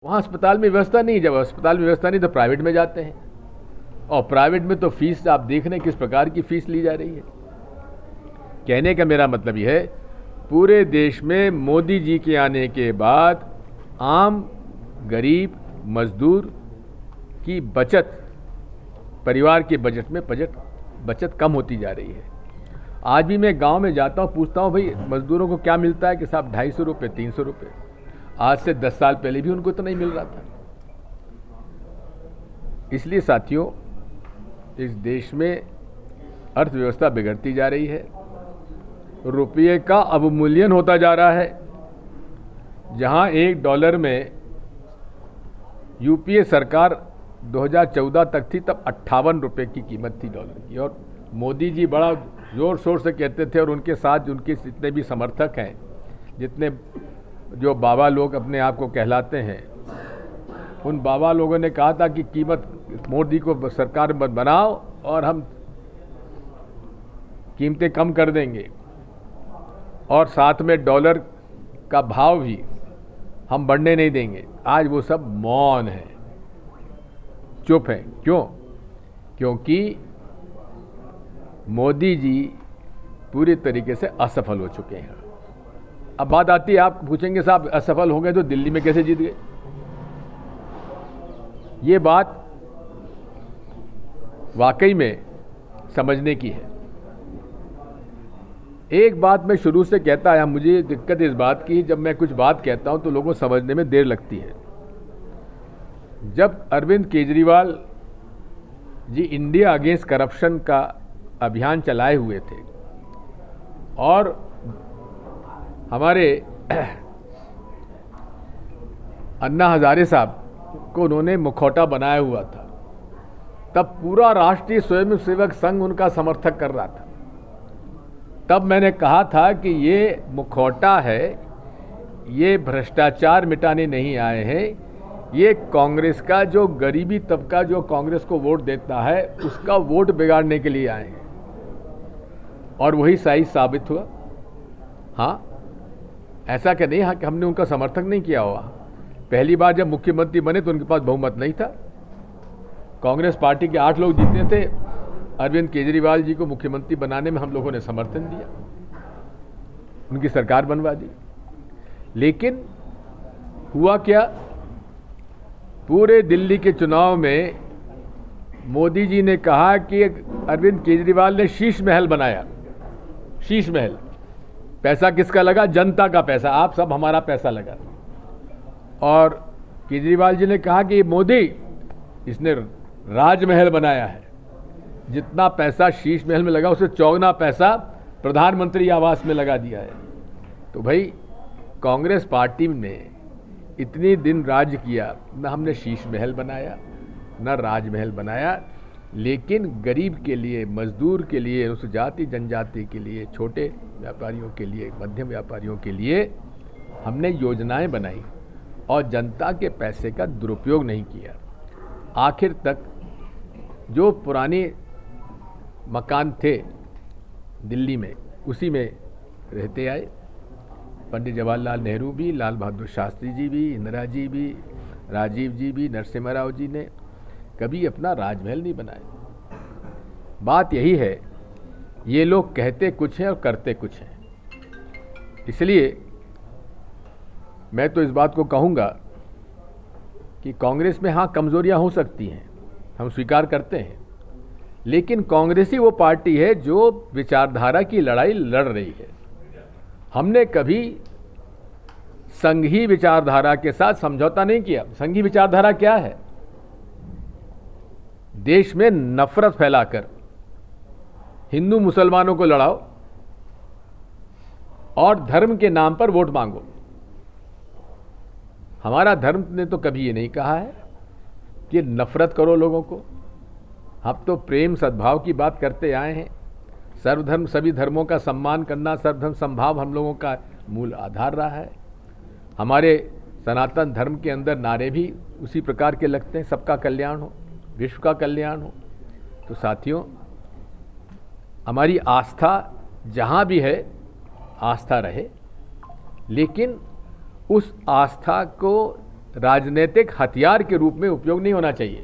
वहाँ अस्पताल में व्यवस्था नहीं, जब अस्पताल में व्यवस्था नहीं तो प्राइवेट में जाते हैं, और प्राइवेट में तो फीस आप देख रहे हैं किस प्रकार की फीस ली जा रही है। कहने का मेरा मतलब यह है, पूरे देश में मोदी जी के आने के बाद आम गरीब मजदूर की बचत, परिवार के बजट में बचत कम होती जा रही है। आज भी मैं गांव में जाता हूं, पूछता हूं भाई मजदूरों को क्या मिलता है, कि साहब 250 रुपये 300 रुपये। आज से 10 साल पहले भी उनको इतना नहीं मिल रहा था। इसलिए साथियों, इस देश में अर्थव्यवस्था बिगड़ती जा रही है, रुपये का अवमूल्यन होता जा रहा है। जहां $1 में यूपीए सरकार 2014 तक थी, तब 58 रुपये की कीमत थी डॉलर की, और मोदी जी बड़ा जोर शोर से कहते थे, और उनके साथ उनके जितने भी समर्थक हैं, जितने जो बाबा लोग अपने आप को कहलाते हैं, उन बाबा लोगों ने कहा था कि कीमत मोदी को सरकार मत बनाओ और हम कीमतें कम कर देंगे, और साथ में डॉलर का भाव भी हम बढ़ने नहीं देंगे। आज वो सब मौन है, चुप है। क्यों? क्योंकि मोदी जी पूरी तरीके से असफल हो चुके हैं। अब बात आती है, आप पूछेंगे साहब असफल हो गए तो दिल्ली में कैसे जीत गए? ये बात वाकई में समझने की है। एक बात मैं शुरू से कहता आया, मुझे दिक्कत इस बात की, जब मैं कुछ बात कहता हूं तो लोगों को समझने में देर लगती है। जब Arvind Kejriwal ji India against corruption का अभियान चलाए हुए थे, और हमारे अन्ना हजारे साहब को उन्होंने मुखौटा बनाया हुआ था, तब पूरा राष्ट्रीय स्वयंसेवक संघ उनका समर्थक कर रहा था। तब मैंने कहा था कि ये मुखौटा है, ये भ्रष्टाचार मिटाने नहीं आए हैं, ये कांग्रेस का जो गरीबी तबका जो कांग्रेस को वोट देता है उसका वोट बिगाड़ने के लिए आए हैं, और वही सही साबित हुआ। हाँ, ऐसा क्या नहीं, हाँ कि हमने उनका समर्थन नहीं किया हुआ। पहली बार जब मुख्यमंत्री बने तो उनके पास बहुमत नहीं था, कांग्रेस पार्टी के 8 लोग जीते थे। अरविंद केजरीवाल जी को मुख्यमंत्री बनाने में हम लोगों ने समर्थन दिया, उनकी सरकार बनवा दी। लेकिन हुआ क्या, पूरे दिल्ली के चुनाव में मोदी जी ने कहा कि अरविंद केजरीवाल ने शीश महल बनाया। शीश महल, पैसा किसका लगा? जनता का पैसा, आप सब हमारा पैसा लगा। और केजरीवाल जी ने कहा कि मोदी, इसने राजमहल बनाया है, जितना पैसा शीश महल में लगा उससे 4 पैसा प्रधानमंत्री आवास में लगा दिया है। तो भाई कांग्रेस पार्टी ने इतनी दिन राज किया, न हमने शीश महल बनाया न राजमहल बनाया, लेकिन गरीब के लिए, मजदूर के लिए, उस जाति जनजाति के लिए, छोटे व्यापारियों के लिए, मध्यम व्यापारियों के लिए हमने योजनाएं बनाई, और जनता के पैसे का दुरुपयोग नहीं किया। आखिर तक जो पुराने मकान थे दिल्ली में, उसी में रहते आए। पंडित जवाहरलाल नेहरू भी, लाल बहादुर शास्त्री जी भी, इंदिरा जी भी, राजीव जी भी, नरसिम्हा राव जी ने कभी अपना राजमहल नहीं बनाया। बात यही है, ये लोग कहते कुछ हैं और करते कुछ हैं। इसलिए मैं तो इस बात को कहूँगा कि कांग्रेस में हाँ कमजोरियां हो सकती हैं, हम स्वीकार करते हैं, लेकिन कांग्रेस ही वो पार्टी है जो विचारधारा की लड़ाई लड़ रही है। हमने कभी संघी विचारधारा के साथ समझौता नहीं किया। संघी विचारधारा क्या है? देश में नफरत फैलाकर हिंदू मुसलमानों को लड़ाओ और धर्म के नाम पर वोट मांगो। हमारा धर्म ने तो कभी ये नहीं कहा है कि नफरत करो लोगों को। हम तो प्रेम सद्भाव की बात करते आए हैं। सर्वधर्म सभी धर्मों का सम्मान करना, सर्वधर्म समभाव हम लोगों का मूल आधार रहा है। हमारे सनातन धर्म के अंदर नारे भी उसी प्रकार के लगते हैं, सबका कल्याण हो, विश्व का कल्याण हो। तो साथियों, हमारी आस्था जहाँ भी है आस्था रहे, लेकिन उस आस्था को राजनीतिक हथियार के रूप में उपयोग नहीं होना चाहिए।